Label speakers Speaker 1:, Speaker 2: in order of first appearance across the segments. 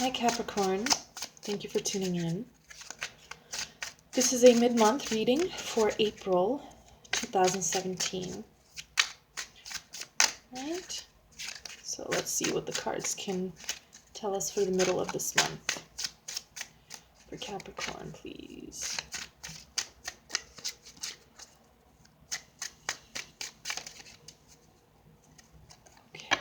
Speaker 1: Hi Capricorn, thank you for tuning in. This is a mid-month reading for April 2017. Right? So let's see what the cards can tell us for the middle of this month. For Capricorn, please. Okay.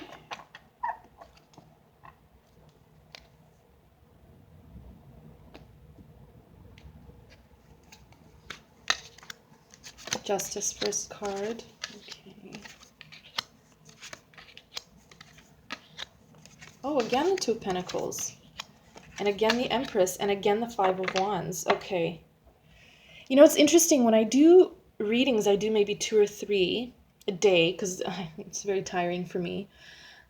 Speaker 1: Justice first card. Okay. Oh, again the Two of Pentacles. And again the Empress. And again the Five of Wands. Okay. You know, it's interesting. When I do readings, I do maybe 2 or 3 a day because it's very tiring for me.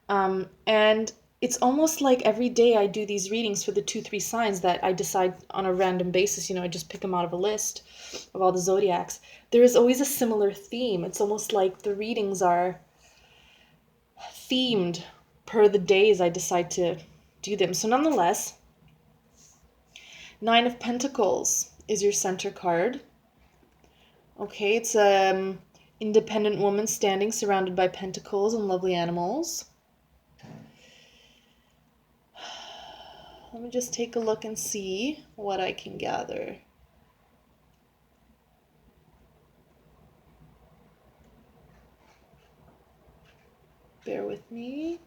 Speaker 1: And it's almost like every day I do these readings for the 2-3 signs that I decide on a random basis. You know, I just pick them out of a list of all the zodiacs. There is always a similar theme. It's almost like the readings are themed per the days I decide to do them. So nonetheless, Nine of Pentacles is your center card. Okay, it's independent woman standing surrounded by pentacles and lovely animals. Let me just take a look and see what I can gather. Bear with me.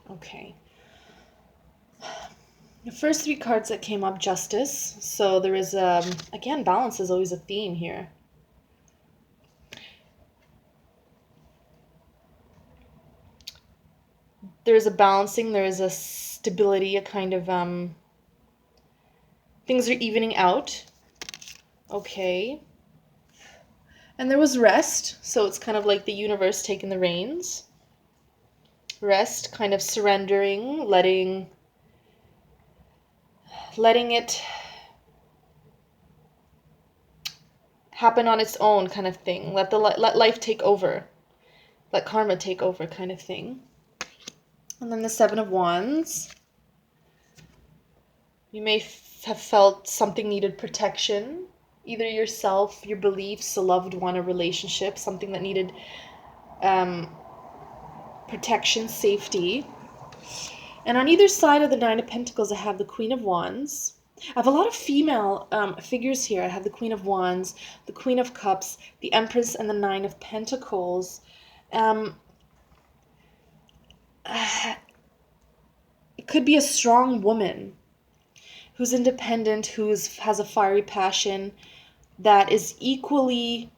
Speaker 1: Okay. The first 3 cards that came up, Justice. So there is, again, balance is always a theme here. There is a balancing, there is a stability, a kind of, things are evening out. Okay. And there was rest, so it's kind of like the universe taking the reins. Rest, kind of surrendering, letting it happen on its own kind of thing. Let life take over. Let karma take over kind of thing. And then the Seven of Wands. You may have felt something needed protection. Either yourself, your beliefs, a loved one, a relationship, something that needed protection, safety. And on either side of the Nine of Pentacles, I have the Queen of Wands. I have a lot of female figures here. I have the Queen of Wands, the Queen of Cups, the Empress, and the Nine of Pentacles. It could be a strong woman who's independent, who has a fiery passion, that is equally,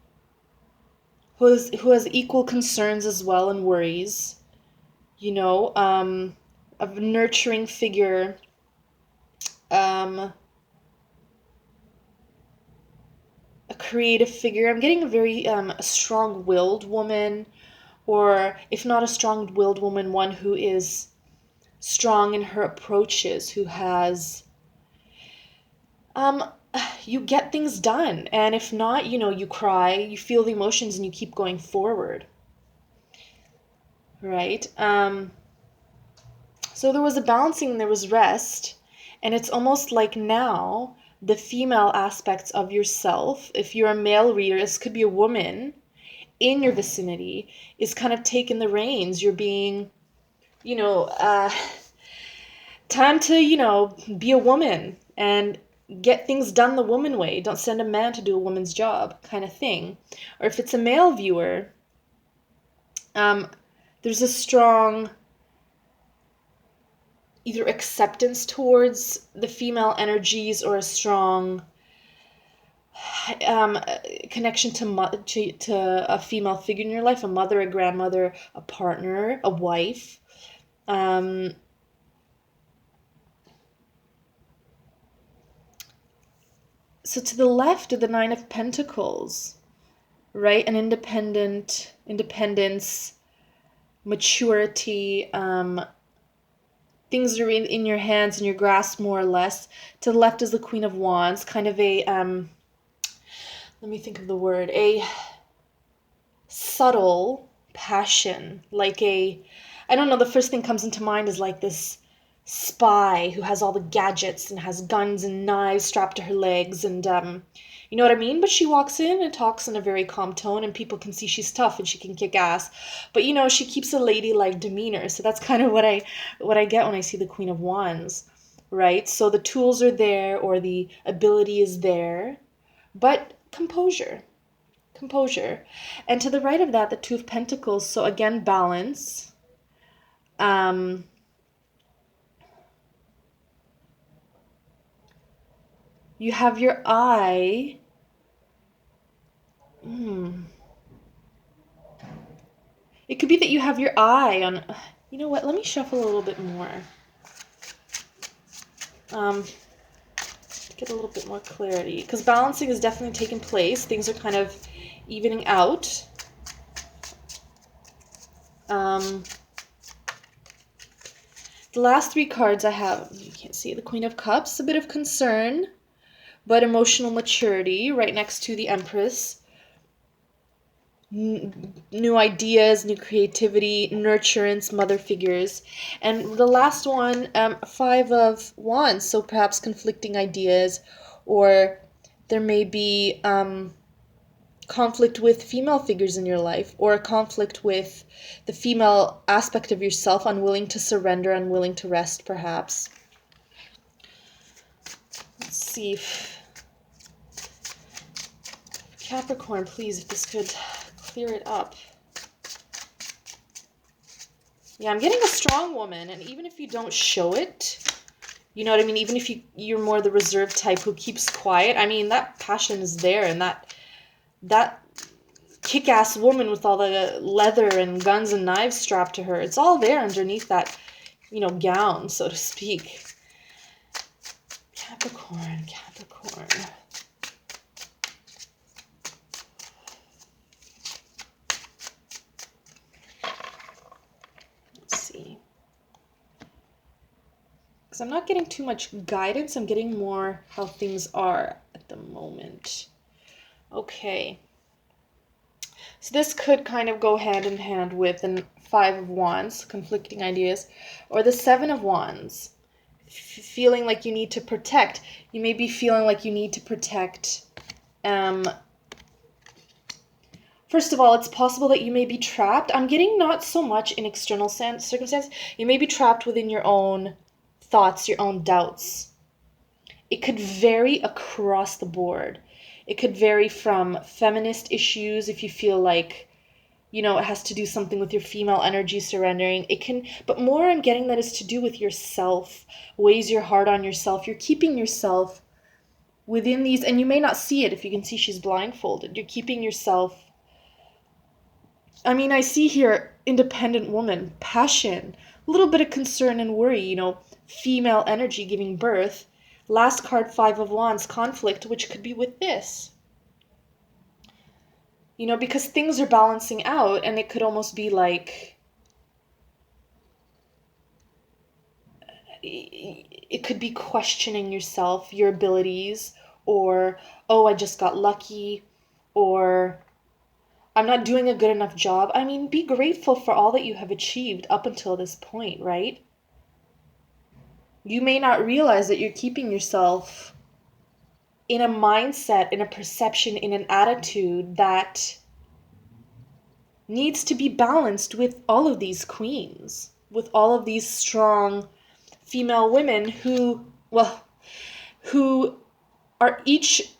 Speaker 1: who has equal concerns as well and worries. You know, a nurturing figure. A creative figure. I'm getting a very strong-willed woman, or if not a strong-willed woman, one who is strong in her approaches, who has you get things done, and if not, you know, you cry, you feel the emotions, and you keep going forward, right? So there was a balancing, there was rest, and it's almost like now the female aspects of yourself, if you're a male reader, this could be a woman in your vicinity, is kind of taking the reins. You're being, you know, time to, you know, be a woman and get things done the woman way. Don't send a man to do a woman's job kind of thing. Or if it's a male viewer, there's a strong either acceptance towards the female energies or a strong connection to a female figure in your life, a mother, a grandmother, a partner, a wife. So to the left of the Nine of Pentacles, right? An independence, maturity, things are in your hands, in your grasp, more or less. To the left is the Queen of Wands, kind of a let me think of the word, a subtle passion, like I don't know, the first thing comes into mind is like this spy who has all the gadgets and has guns and knives strapped to her legs, and you know what I mean? But she walks in and talks in a very calm tone, and people can see she's tough and she can kick ass. But you know, she keeps a ladylike demeanor. So that's kind of what I get when I see the Queen of Wands, right? So the tools are there, or the ability is there, but composure. Composure. And to the right of that, the Two of Pentacles. So again, balance. You have your eye. It could be that you have your eye on, you know what, let me shuffle a little bit more. To get a little bit more clarity. Because balancing is definitely taking place. Things are kind of evening out. The last three cards I have, you can't see, the Queen of Cups, a bit of concern, but emotional maturity right next to the Empress. New ideas, new creativity, nurturance, mother figures. And the last one, Five of Wands, so perhaps conflicting ideas, or there may be conflict with female figures in your life, or a conflict with the female aspect of yourself, unwilling to surrender, unwilling to rest, perhaps. Let's see if Capricorn, please, if this could clear it up. Yeah, I'm getting a strong woman, and even if you don't show it, you know what I mean? Even if you're more the reserved type who keeps quiet, I mean, that passion is there, and that kick-ass woman with all the leather and guns and knives strapped to her, it's all there underneath that, you know, gown, so to speak. Capricorn, Capricorn. Because I'm not getting too much guidance. I'm getting more how things are at the moment. Okay. So this could kind of go hand in hand with the Five of Wands, conflicting ideas, or the Seven of Wands, feeling like you need to protect. You may be feeling like you need to protect. First of all, it's possible that you may be trapped. I'm getting not so much in external circumstances. You may be trapped within your own thoughts, your own doubts. It could vary across the board. It could vary from feminist issues, if you feel like, you know, it has to do something with your female energy surrendering. It can, but more I'm getting that is to do with yourself, weighs your heart on yourself. You're keeping yourself within these, and you may not see it if you can see she's blindfolded. You're keeping yourself, I mean, I see here, independent woman, passion, a little bit of concern and worry, you know, female energy giving birth. Last card, Five of Wands, conflict, which could be with this. You know, because things are balancing out, and it could almost be like, it could be questioning yourself, your abilities, or, oh, I just got lucky, or I'm not doing a good enough job. I mean, be grateful for all that you have achieved up until this point, right? You may not realize that you're keeping yourself in a mindset, in a perception, in an attitude that needs to be balanced with all of these queens, with all of these strong female women who are each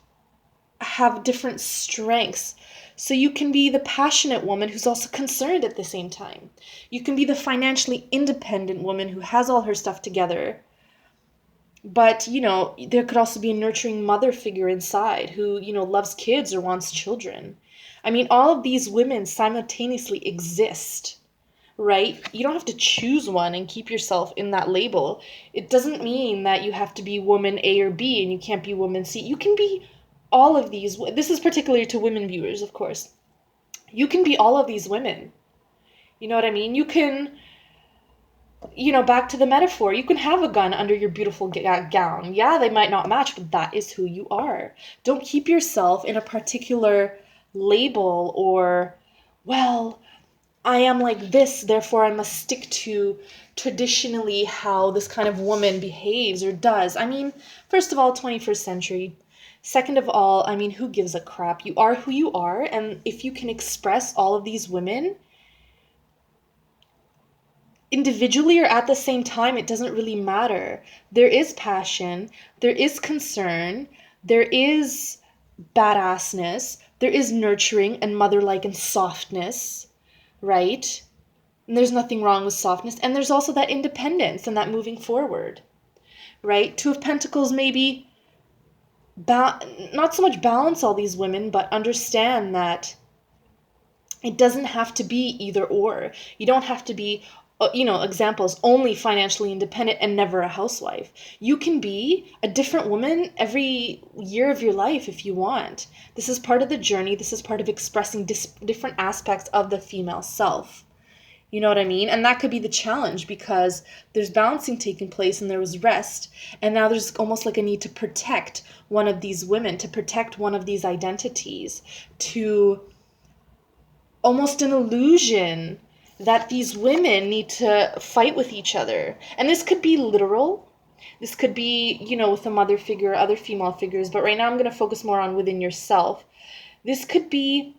Speaker 1: have different strengths. So you can be the passionate woman who's also concerned at the same time. You can be the financially independent woman who has all her stuff together. But, you know, there could also be a nurturing mother figure inside who, you know, loves kids or wants children. I mean, all of these women simultaneously exist, right? You don't have to choose one and keep yourself in that label. It doesn't mean that you have to be woman A or B and you can't be woman C. You can be all of these. This is particularly to women viewers, of course. You can be all of these women. You know what I mean? You can Back to the metaphor, you can have a gun under your beautiful gown. Yeah, they might not match, but that is who you are. Don't keep yourself in a particular label or, well, I am like this, therefore I must stick to traditionally how this kind of woman behaves or does. I mean, first of all, 21st century. Second of all, I mean, who gives a crap? You are who you are, and if you can express all of these women individually or at the same time, it doesn't really matter. There is passion, there is concern, there is badassness, there is nurturing and mother-like and softness, right? And there's nothing wrong with softness. And there's also that independence and that moving forward, right? Two of Pentacles maybe not so much balance all these women, but understand that it doesn't have to be either or. You don't have to be, examples, only financially independent and never a housewife. You can be a different woman every year of your life if you want. This is part of the journey. This is part of expressing different aspects of the female self. You know what I mean? And that could be the challenge because there's balancing taking place and there was rest. And now there's almost like a need to protect one of these women, to protect one of these identities, to almost an illusion that these women need to fight with each other. And this could be literal. This could be, with a mother figure, other female figures. But right now I'm going to focus more on within yourself. This could be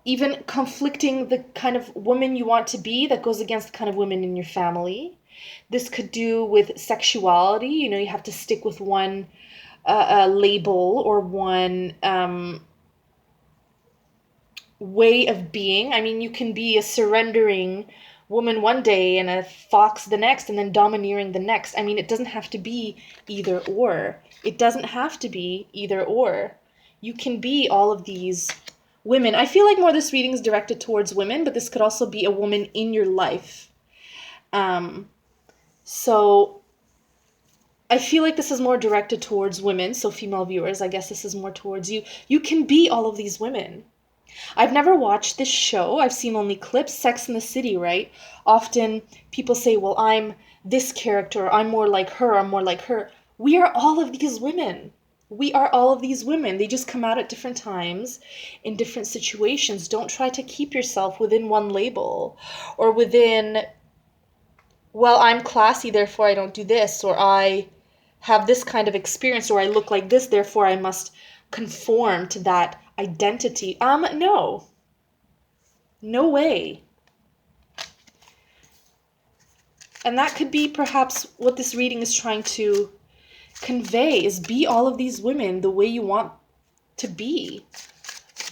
Speaker 1: even conflicting the kind of woman you want to be that goes against the kind of women in your family. This could do with sexuality. You have to stick with one label or one way of being. I mean, you can be a surrendering woman one day and a fox the next and then domineering the next. I mean, it doesn't have to be either or. It doesn't have to be either or. You can be all of these women. I feel like more this reading is directed towards women, but this could also be a woman in your life. So I feel like this is more directed towards women. So female viewers, I guess this is more towards you. You can be all of these women. I've never watched this show. I've seen only clips. Sex in the City, right? Often people say, well, I'm this character. I'm more like her. I'm more like her. We are all of these women. We are all of these women. They just come out at different times in different situations. Don't try to keep yourself within one label or within, well, I'm classy, therefore I don't do this, or I have this kind of experience, or I look like this, therefore I must conform to that identity. No. No way. And that could be perhaps what this reading is trying to convey, is be all of these women the way you want to be.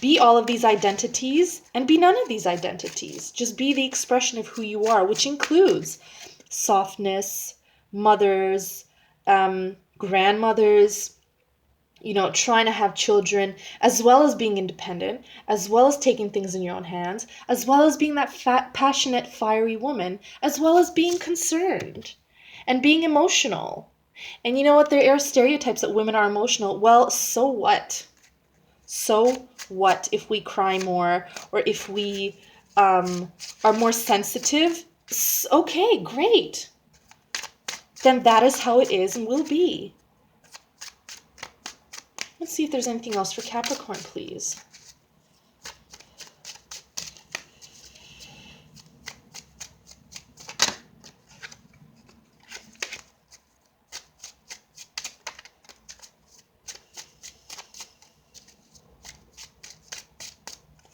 Speaker 1: Be all of these identities and be none of these identities. Just be the expression of who you are, which includes softness, mothers, grandmothers, trying to have children, as well as being independent, as well as taking things in your own hands, as well as being that passionate, fiery woman, as well as being concerned and being emotional. And you know what? There are stereotypes that women are emotional. Well, so what? So what if we cry more or if we are more sensitive? Okay, great. Then that is how it is and will be. Let's see if there's anything else for Capricorn, please.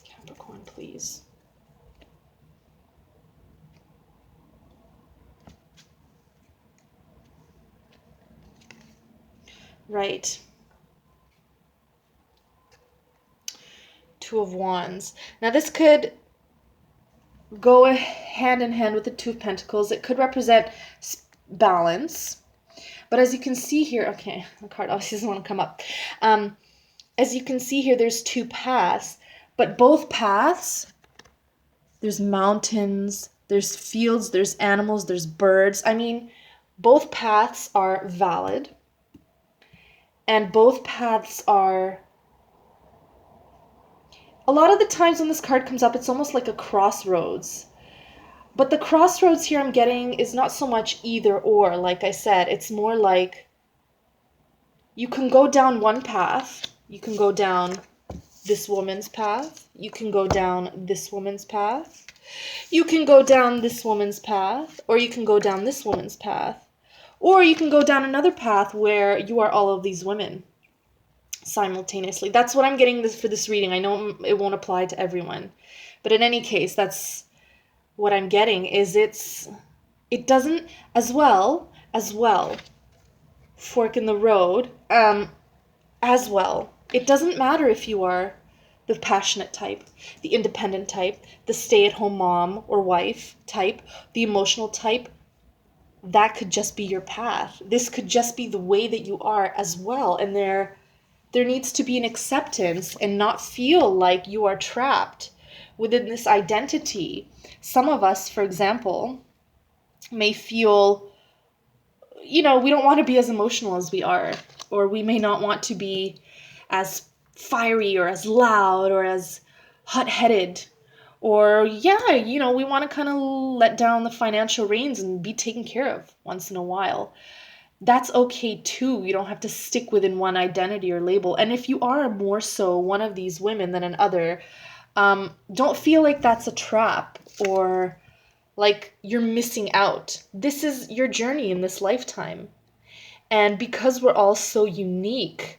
Speaker 1: Capricorn, please. Right. Two of Wands. Now this could go hand in hand with the Two of Pentacles. It could represent balance. But as you can see here, okay, the card obviously doesn't want to come up. As you can see here, there's two paths. But both paths, there's mountains, there's fields, there's animals, there's birds. I mean, both paths are valid. And both paths are... A lot of the times when this card comes up, it's almost like a crossroads. But the crossroads here I'm getting is not so much either or, like I said. It's more like you can go down one path. You can go down this woman's path. You can go down this woman's path. You can go down this woman's path, or you can go down this woman's path. Or you can go down another path where you are all of these women simultaneously. That's what I'm getting this for this reading. I know it won't apply to everyone. But in any case, that's what I'm getting is it doesn't as well, fork in the road, as well. It doesn't matter if you are the passionate type, the independent type, the stay-at-home mom or wife type, the emotional type. That could just be your path. This could just be the way that you are as well. And there needs to be an acceptance and not feel like you are trapped within this identity. Some of us, for example, may feel, we don't want to be as emotional as we are, or we may not want to be as fiery or as loud or as hot-headed, or we want to kind of let down the financial reins and be taken care of once in a while. That's okay too. You don't have to stick within one identity or label. And if you are more so one of these women than another, don't feel like that's a trap or like you're missing out. This is your journey in this lifetime. And because we're all so unique,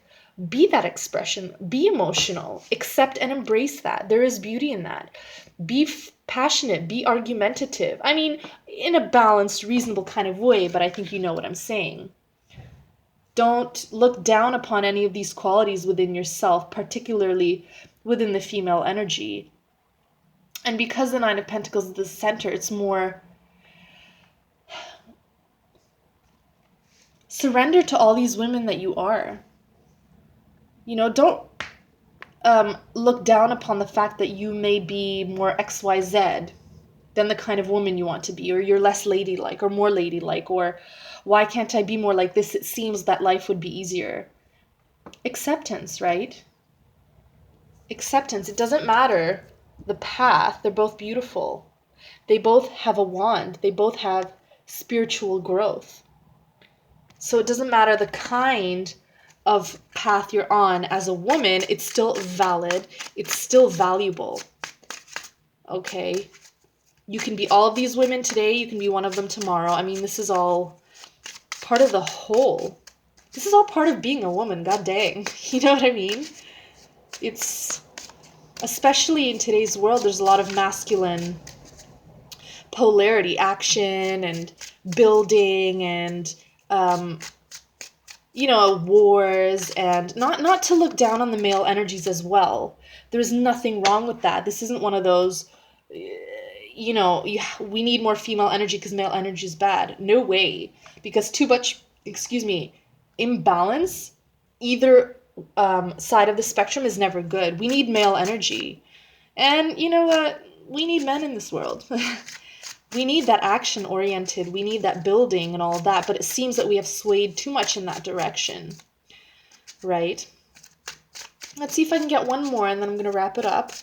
Speaker 1: be that expression, be emotional, accept and embrace that. There is beauty in that. Be passionate, be argumentative. I mean, in a balanced, reasonable kind of way, but I think you know what I'm saying. Don't look down upon any of these qualities within yourself, particularly within the female energy. And because the Nine of Pentacles is the center, it's more surrender to all these women that you are. Don't look down upon the fact that you may be more XYZ than the kind of woman you want to be, or you're less ladylike or more ladylike, or why can't I be more like this? It seems that life would be easier. Acceptance, right? Acceptance. It doesn't matter the path. They're both beautiful. They both have a wand. They both have spiritual growth. So it doesn't matter the kind of path you're on as a woman, it's still valid, it's still valuable. Okay? You can be all of these women today, you can be one of them tomorrow. I mean, this is all part of the whole. This is all part of being a woman, god dang. You know what I mean? It's, especially in today's world, there's a lot of masculine polarity, action and building and wars, and not to look down on the male energies as well. There's nothing wrong with that. This isn't one of those, we need more female energy because male energy is bad. No way. Because too much, imbalance, either side of the spectrum is never good. We need male energy. And you know what? We need men in this world. We need that action-oriented, we need that building and all that, but it seems that we have swayed too much in that direction, right? Let's see if I can get one more, and then I'm going to wrap it up.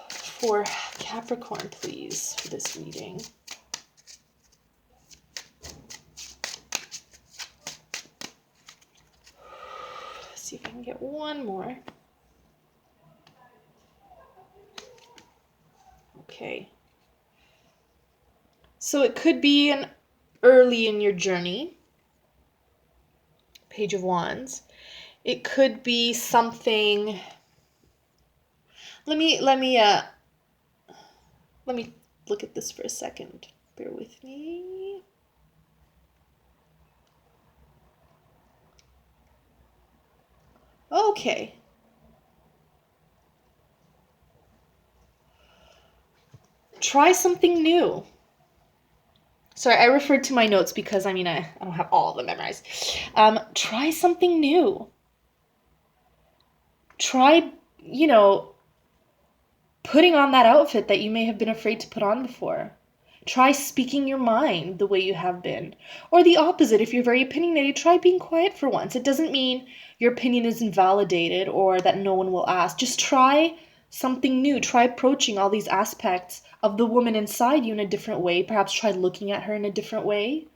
Speaker 1: For Capricorn, please, for this reading. Let's see if I can get one more. Okay. So it could be an early in your journey. Page of Wands. It could be something. Let me look at this for a second. Bear with me. Okay. Try something new. Sorry, I referred to my notes because, I don't have all of them memorized. Try something new. Try, putting on that outfit that you may have been afraid to put on before. Try speaking your mind the way you have been. Or the opposite, if you're very opinionated, try being quiet for once. It doesn't mean your opinion is invalidated or that no one will ask. Just try something new. Try approaching all these aspects of the woman inside you in a different way. Perhaps try looking at her in a different way.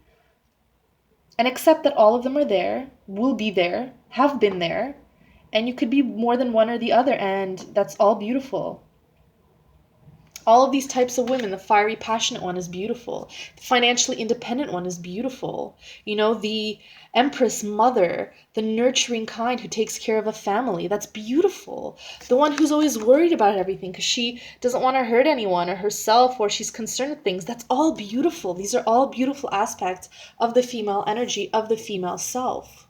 Speaker 1: And accept that all of them are there, will be there, have been there, and you could be more than one or the other, and that's all beautiful. All of these types of women, the fiery, passionate one is beautiful. The financially independent one is beautiful. You know, the empress mother, the nurturing kind who takes care of a family, that's beautiful. The one who's always worried about everything because she doesn't want to hurt anyone or herself, or she's concerned with things, that's all beautiful. These are all beautiful aspects of the female energy, of the female self.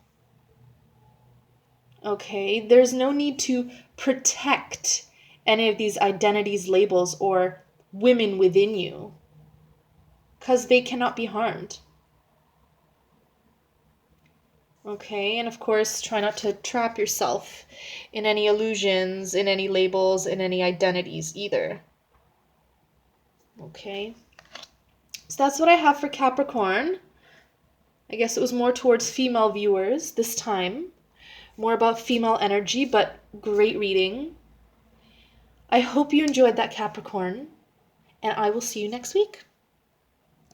Speaker 1: Okay, there's no need to protect any of these identities, labels, or women within you, because they cannot be harmed. Okay, and of course, try not to trap yourself in any illusions, in any labels, in any identities either. Okay, so that's what I have for Capricorn. I guess it was more towards female viewers this time, more about female energy, but great reading. I hope you enjoyed that, Capricorn, and I will see you next week.